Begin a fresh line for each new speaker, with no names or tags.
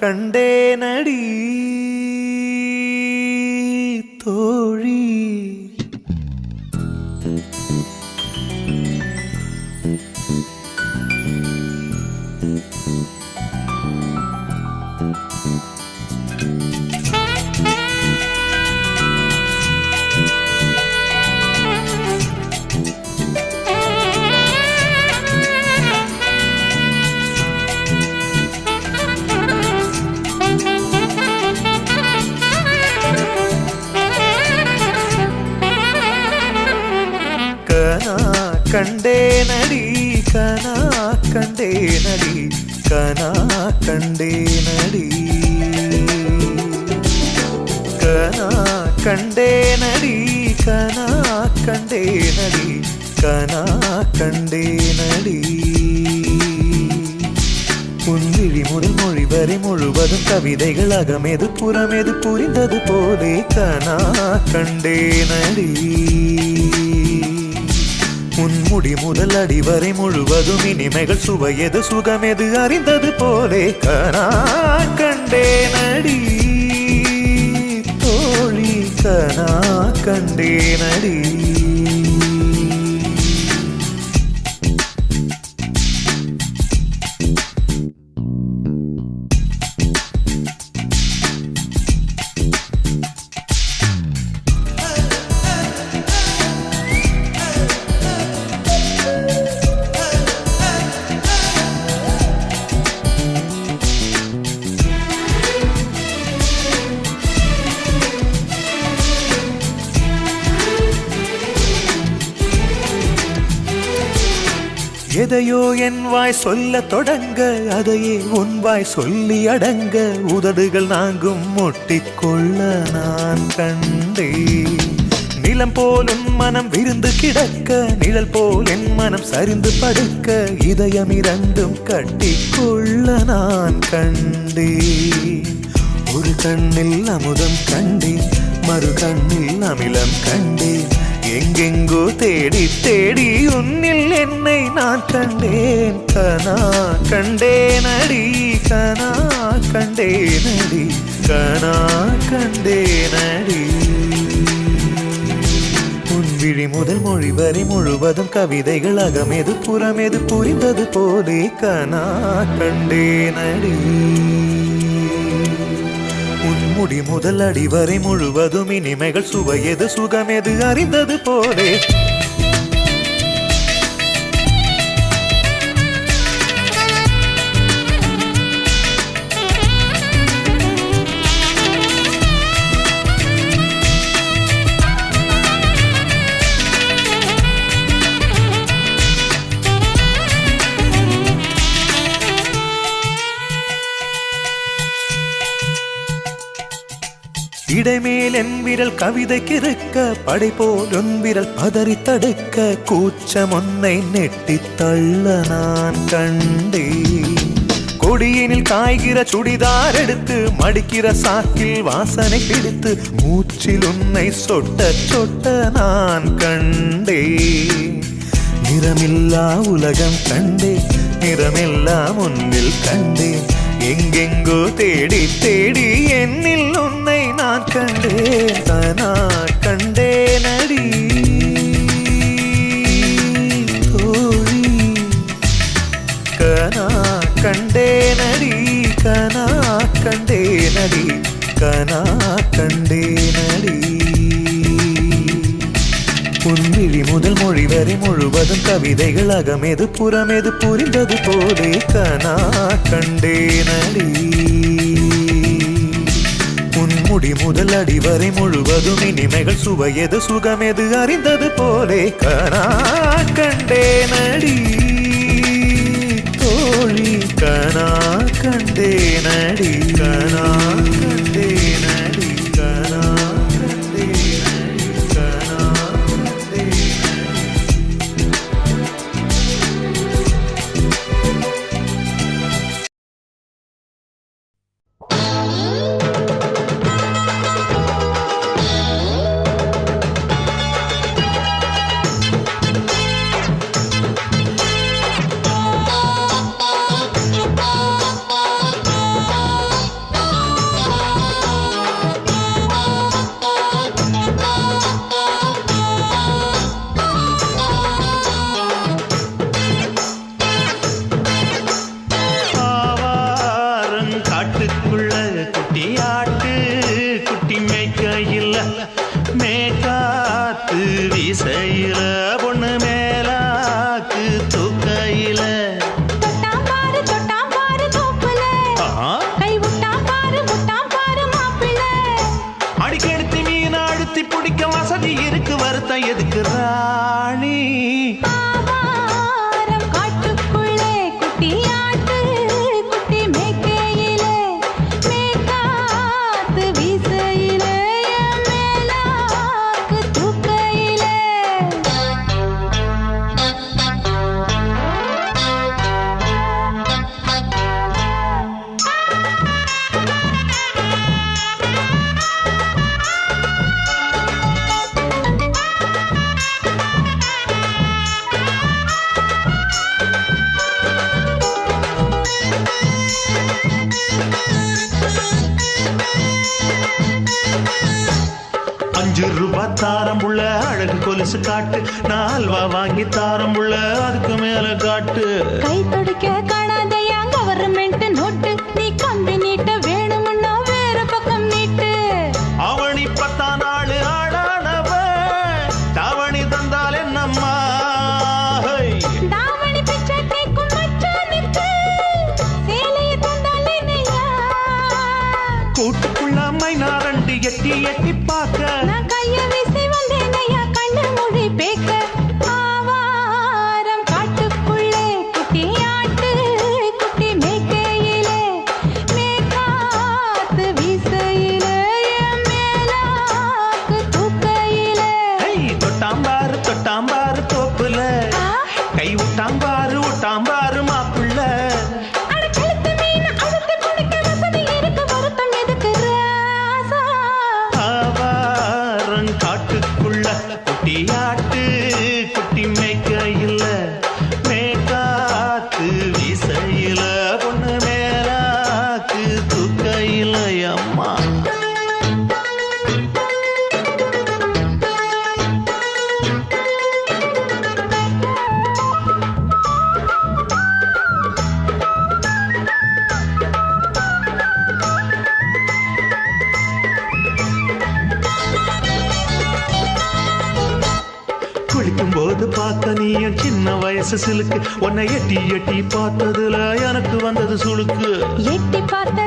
கண்டேனடி தோழி. கண்டேனடி கனா கண்டேனடி கனா கண்டேனடி கனா கண்டேனடி கனா கண்டேனடி கனா கண்டேனடி. உன்விழி முதல் மொழி வரை முழுவதும் கவிதைகள் அகமெது புறமெது புரிந்தது போலே கனா கண்டேனடி. உன்முடி முதல் அடி வரை முழுவதும் இனிமைகள் சுவையது சுகமெது அறிந்தது போலே கனா கண்டேனடி தோழி கனா கண்டேனடி. எதையோ என் வாய் சொல்ல தொடங்க அதையே உன் வாய் சொல்லி அடங்க உதடுகள் நாங்கும் முட்டிக்கொள்ள நான் கண்டே. நிலம் போல் உன் மனம் விருந்து கிடக்க நிழல் போல் என் மனம் சரிந்து படுக்க இதயம் இரண்டும் கட்டிக்கொள்ள நான் கண்டே. ஒரு கண்ணில் அமுதம் கண்டேன் மறு கண்ணில் அமிலம் கண்டேன் எங்கெங்கோ தேடி தேடி உன்னில் என்னை நான் கண்டேன் கனா கண்டேனடி கனா கண்டேனடி கனா கண்டேனடி. உன் விழி முதல் மொழி வரை முழுவதும் கவிதைகள் அகமெது புறமெது புரிந்தது போலே கனா கண்டேனடி. உன்முடி முதல் அடி வரை முழுவதும் இனிமைகள் சுவையது சுகமெது அறிந்தது போலே. இடைமேல் என் விரல் கவிதைக்கு இருக்க படைபோல் உன் விரல் பதறி தடுக்க கூச்சம் உன்னை நெட்டி தள்ள நான் கண்டே. கொடியினில் காய்கிற சுடிதார் எடுத்து மடிக்கிற சாக்கில் வாசனை பிடித்து மூச்சில் உன்னை சொட்ட சொட்ட நான் கண்டே. நிறமில்லா உலகம் கண்டே நிறமெல்லாம் உன்னில் கண்டே எங்கெங்கோ தேடி தேடி என்னில் உன்னை நான் கண்டேன் கனா கண்டேனடி தோழி கனா கண்டேனடி கனா கண்டேனடி கனா கண்டேனடி. உன்விழி முதல் மொழி வரை முழுவதும் கவிதைகள் அகமெது புறமெது புரிந்தது போலே கனா கண்டேனடி. உன்முடி முதல் அடி வரை முழுவதும் இனிமைகள் சுவையது சுகமெது அறிந்தது போலே கனா கண்டேனடி தோழி கனா கண்டேனடி கனா கண்டேனடி கனா குட்டியாட்டு குட்டி மேய்க்கையில் மேக்காத்து வீசையில பொண்ணு மேலாக்கு தூக்கையில அடிக்கெடுத்து மீன் அழுத்தி பிடிக்க வசதி இருக்கு வருத்தம் எதுக்கு ராணி ₹5 தாரம் புள்ள அழகு கொலுசு காட்டு நான் அல்வா வாங்கி தாரம் புள்ள அதுக்கு மேல காட்டு
கை தொடிக்க காணாதையா கவர்மெண்ட் நோட்டு நீ கம்பி நீட்ட வேணும்னா வேற பக்கம் நீட்டு
அவனி 10 நாள் ஆளானவ தாவணி தந்தால் என்னம்மா
தாவணி பிச்சை கேக்கும் மச்சானுக்கு சேலைய தந்தால் என்னையா
கூட்டுக்குள்ள மைனாரண்டு எட்டி எட்டி பார்க்க
நான் கைய வீசி வந்தேனையா கண்ணு மொழி பேக்க ஆவாரம் காட்டுக்குள்ளே குட்டியாட்டு குட்டி மேய்க்கையிலே மேக்காத்து வீசையிலே மேலாக்கு தூக்கையிலே
தொட்டாம்பாரு தோப்புல கை விட்டாம்பாரு மாப்புள்ள
அடக்கழுத்து மீன் அழுத்து பிடிக்க வசதி இருக்கு வருத்தம் எதுக்கு ராசா
ஆவாரம் காட்டுக்குள்ள குட்டியாட்டு குட்டி மேய்க்கையில மேக்காத்து வீசையில பொண்ணு மேலாக்கு தூக்கையில அம்மா குளிக்கும் போது பார்த்த நீயும் சின்ன வயசு சிலுக்கு உன்னை எட்டி எட்டி பார்த்ததுல எனக்கு வந்தது சுளுக்கு
எட்டி பார்த்த